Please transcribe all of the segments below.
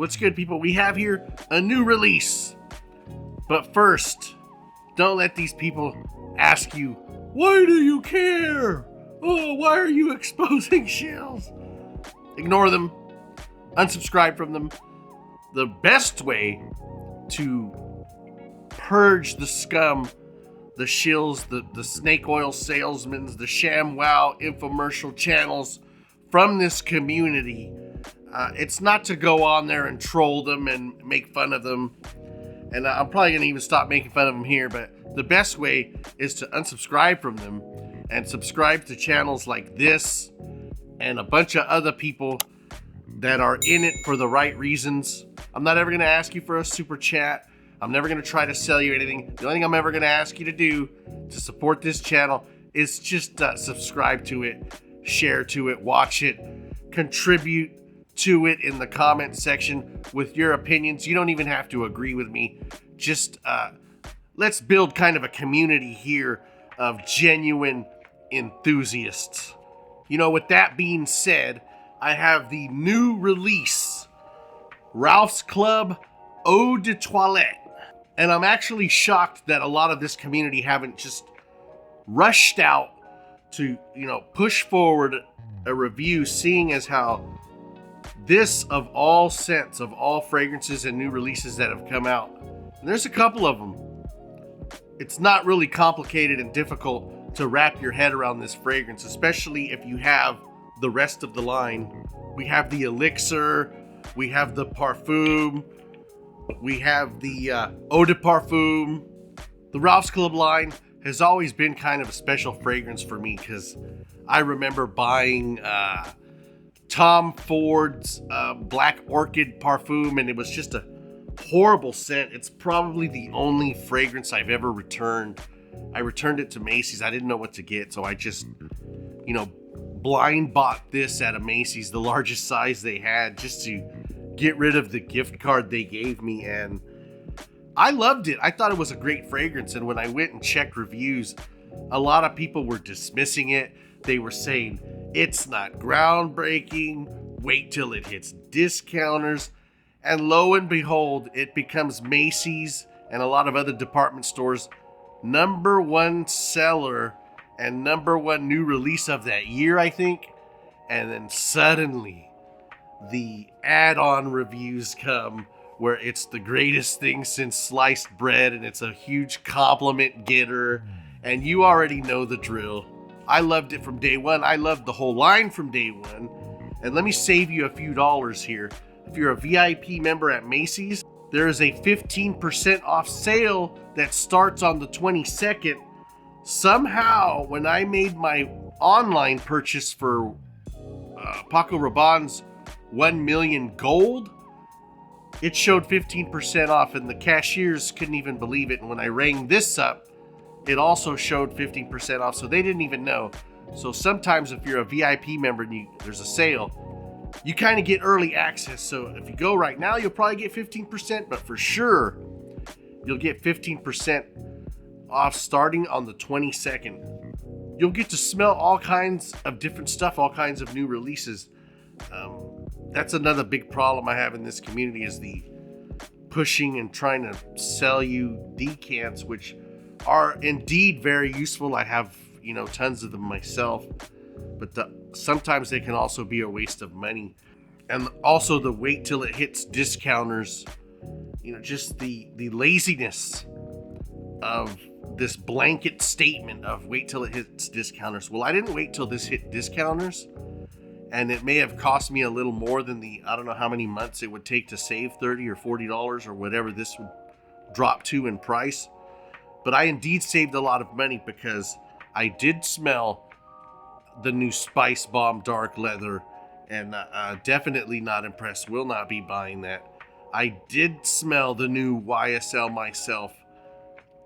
What's good, people? We have here a new release. But first, don't let these people ask you, why do you care? Oh, why are you exposing shills? Ignore them. Unsubscribe from them. The best way to purge the scum, the shills, the snake oil salesmen, the ShamWow infomercial channels from this community, it's not to go on there and troll them and make fun of them. And I'm probably going to even stop making fun of them here, but the best way is to unsubscribe from them and subscribe to channels like this and a bunch of other people that are in it for the right reasons. I'm not ever going to ask you for a super chat. I'm never going to try to sell you anything. The only thing I'm ever going to ask you to do to support this channel is just subscribe to it, share to it, watch it, contribute to it in the comment section with your opinions. You don't even have to agree with me. Just let's build kind of a community here of genuine enthusiasts. You know, with that being said, I have the new release, Ralph's Club Eau de Toilette. And I'm actually shocked that a lot of this community haven't just rushed out to, push forward a review, seeing as how this, of all scents, of all fragrances and new releases that have come out, and there's a couple of them, it's not really complicated and difficult to wrap your head around this fragrance, especially if you have the rest of the line. We have the Elixir, we have the Parfum, we have the Eau de Parfum. The Ralph's Club line has always been kind of a special fragrance for me because I remember buying Tom Ford's Black Orchid Parfum, and it was just a horrible scent. It's probably the only fragrance I've ever returned. I returned it to Macy's. I didn't know what to get, so I just, blind bought this at a Macy's, the largest size they had, just to get rid of the gift card they gave me, and I loved it. I thought it was a great fragrance, and when I went and checked reviews, a lot of people were dismissing it. They were saying, it's not groundbreaking, wait till it hits discounters, and lo and behold, it becomes Macy's and a lot of other department stores' number one seller and number one new release of that year, I think. And then suddenly, the add-on reviews come where it's the greatest thing since sliced bread and it's a huge compliment getter, and you already know the drill. I loved it from day one. I loved the whole line from day one. And let me save you a few dollars here. If you're a VIP member at Macy's, there is a 15% off sale that starts on the 22nd. Somehow, when I made my online purchase for Paco Rabanne's 1 million gold, it showed 15% off, and the cashiers couldn't even believe it. And when I rang this up, it also showed 15% off, so they didn't even know. So sometimes if you're a VIP member and there's a sale, you kind of get early access. So if you go right now, you'll probably get 15%, but for sure, you'll get 15% off starting on the 22nd. You'll get to smell all kinds of different stuff, all kinds of new releases. That's another big problem I have in this community, is the pushing and trying to sell you decants, which are indeed very useful. I have, tons of them myself, but sometimes they can also be a waste of money. And also the wait till it hits discounters, just the laziness of this blanket statement of wait till it hits discounters. Well, I didn't wait till this hit discounters, and it may have cost me a little more than I don't know how many months it would take to save $30 or $40 or whatever this would drop to in price. But I indeed saved a lot of money because I did smell the new Spice Bomb Dark Leather, and definitely not impressed. Will not be buying that. I did smell the new YSL myself.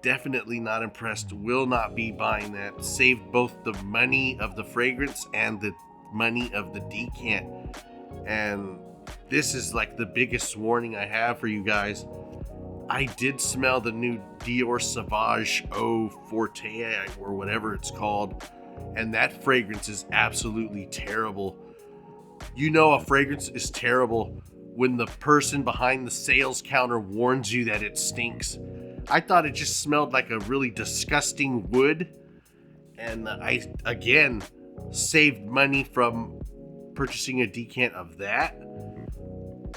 Definitely not impressed. Will not be buying that. Saved both the money of the fragrance and the money of the decant. And this is like the biggest warning I have for you guys. I did smell the new Dior Sauvage Eau Forte or whatever it's called, and that fragrance is absolutely terrible. A fragrance is terrible when the person behind the sales counter warns you that it stinks. I thought it just smelled like a really disgusting wood. And I, again, saved money from purchasing a decant of that.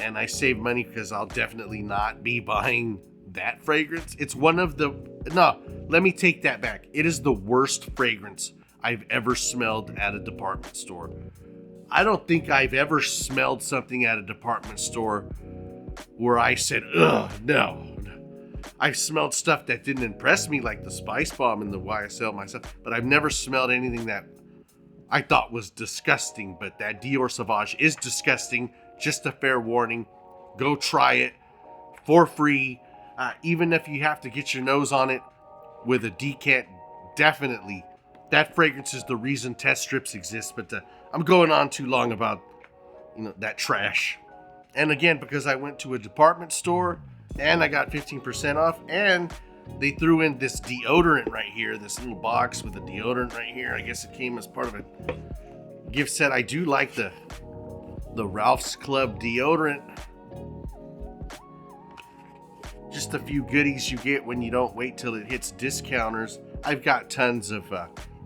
And I saved money because I'll definitely not be buying that fragrance. It's one of the... No, let me take that back. It is the worst fragrance I've ever smelled at a department store. I don't think I've ever smelled something at a department store where I said, ugh, no. I've smelled stuff that didn't impress me, like the Spice Bomb and the YSL myself, but I've never smelled anything that I thought was disgusting. But that Dior Sauvage is disgusting. Just a fair warning. Go try it for free. Even if you have to get your nose on it with a decant, definitely. That fragrance is the reason test strips exist. But I'm going on too long about, that trash. And again, because I went to a department store and I got 15% off, and they threw in this deodorant right here, this little box with a deodorant right here. I guess it came as part of a gift set. I do like the Ralph's Club deodorant. Just a few goodies you get when you don't wait till it hits discounters. I've got tons of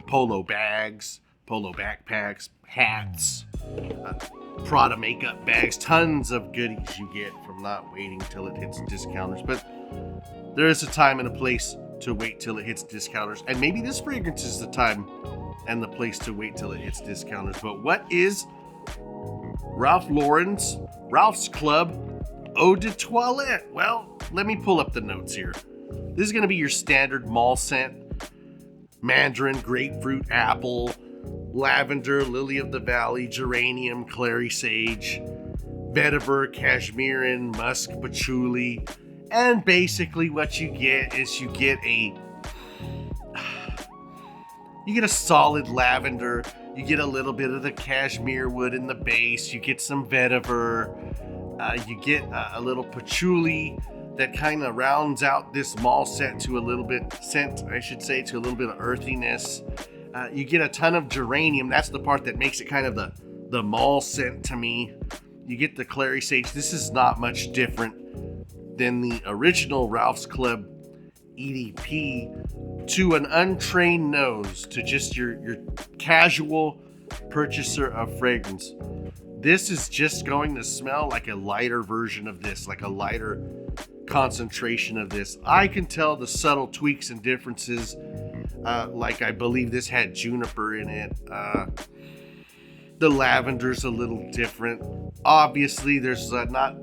polo bags, polo backpacks, hats, Prada makeup bags, tons of goodies you get from not waiting till it hits discounters. But there is a time and a place to wait till it hits discounters. And maybe this fragrance is the time and the place to wait till it hits discounters. But what is Ralph Lauren's Ralph's Club Eau de Toilette? Well, let me pull up the notes here. This is going to be your standard mall scent. Mandarin, grapefruit, apple, lavender, lily of the valley, geranium, clary sage, vetiver, cashmerean, musk, patchouli. And basically what you get is you get a solid lavender. You get a little bit of the cashmere wood in the base. You get some vetiver. You get a little patchouli that kind of rounds out this mall scent to a little bit of earthiness. You get a ton of geranium. That's the part that makes it kind of the mall scent to me. You get the clary sage. This is not much different than the original Ralph's Club EDP to an untrained nose, to just your casual purchaser of fragrance. This is just going to smell like a lighter version of this, like a lighter concentration of this. I can tell the subtle tweaks and differences. Like I believe this had juniper in it. The lavender's a little different. Obviously, there's not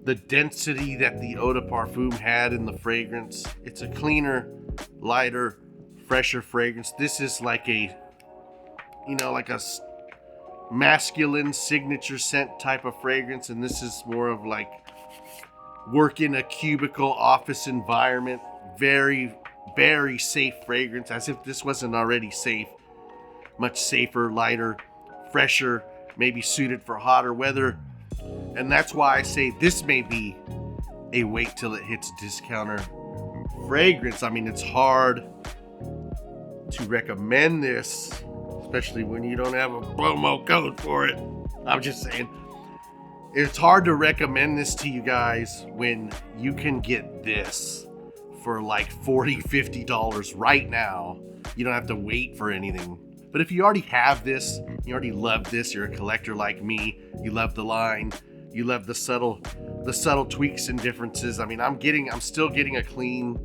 the density that the eau de parfum had in the fragrance. It's a cleaner, lighter, fresher fragrance. This is like a masculine signature scent type of fragrance, and this is more of like work in a cubicle office environment. Very, very safe fragrance, as if this wasn't already safe. Much safer, lighter, fresher, maybe suited for hotter weather. And that's why I say this may be a wait till it hits discounter fragrance. I mean, it's hard to recommend this, especially when you don't have a promo code for it. I'm just saying, it's hard to recommend this to you guys when you can get this for like $40, $50 right now. You don't have to wait for anything. But if you already have this, you already love this, you're a collector like me, you love the line, you love the subtle tweaks and differences. I mean, I'm still getting a clean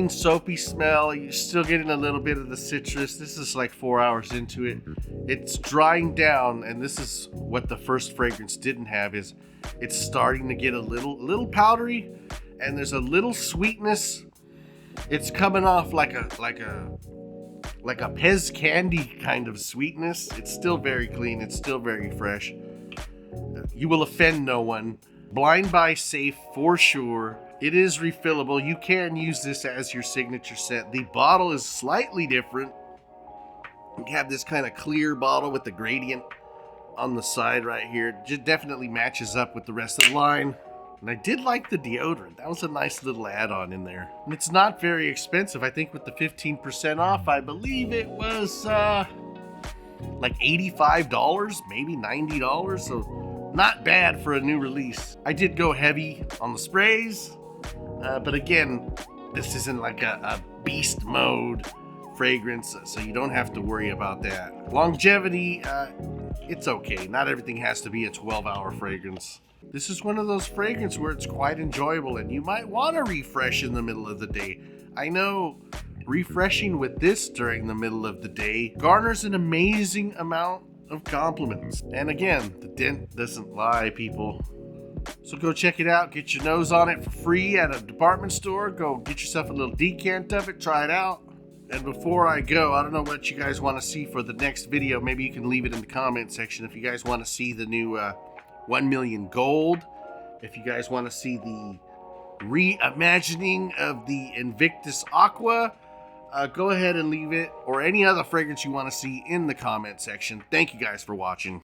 soapy smell. You're still getting a little bit of the citrus. This is like 4 hours into it. It's drying down, and this is what the first fragrance didn't have, is it's starting to get a little powdery, and there's a little sweetness. It's coming off like a Pez candy kind of sweetness. It's still very clean. It's still very fresh. You will offend no one. Blind buy safe for sure. It is refillable. You can use this as your signature scent. The bottle is slightly different. You have this kind of clear bottle with the gradient on the side right here. It definitely matches up with the rest of the line. And I did like the deodorant. That was a nice little add-on in there. And it's not very expensive. I think with the 15% off, I believe it was like $85, maybe $90. So not bad for a new release. I did go heavy on the sprays, but again, this isn't like a beast mode fragrance, so you don't have to worry about that. Longevity, it's okay. Not everything has to be a 12-hour fragrance. This is one of those fragrances where it's quite enjoyable and you might want to refresh in the middle of the day. I know refreshing with this during the middle of the day garners an amazing amount of compliments. And again, the dent doesn't lie, people. So go check it out. Get your nose on it for free at a department store. Go get yourself a little decant of it. Try it out. And before I go, I don't know what you guys want to see for the next video. Maybe you can leave it in the comment section if you guys want to see the new 1 million gold. If you guys want to see the reimagining of the Invictus Aqua, go ahead and leave it, or any other fragrance you want to see in the comment section. Thank you guys for watching.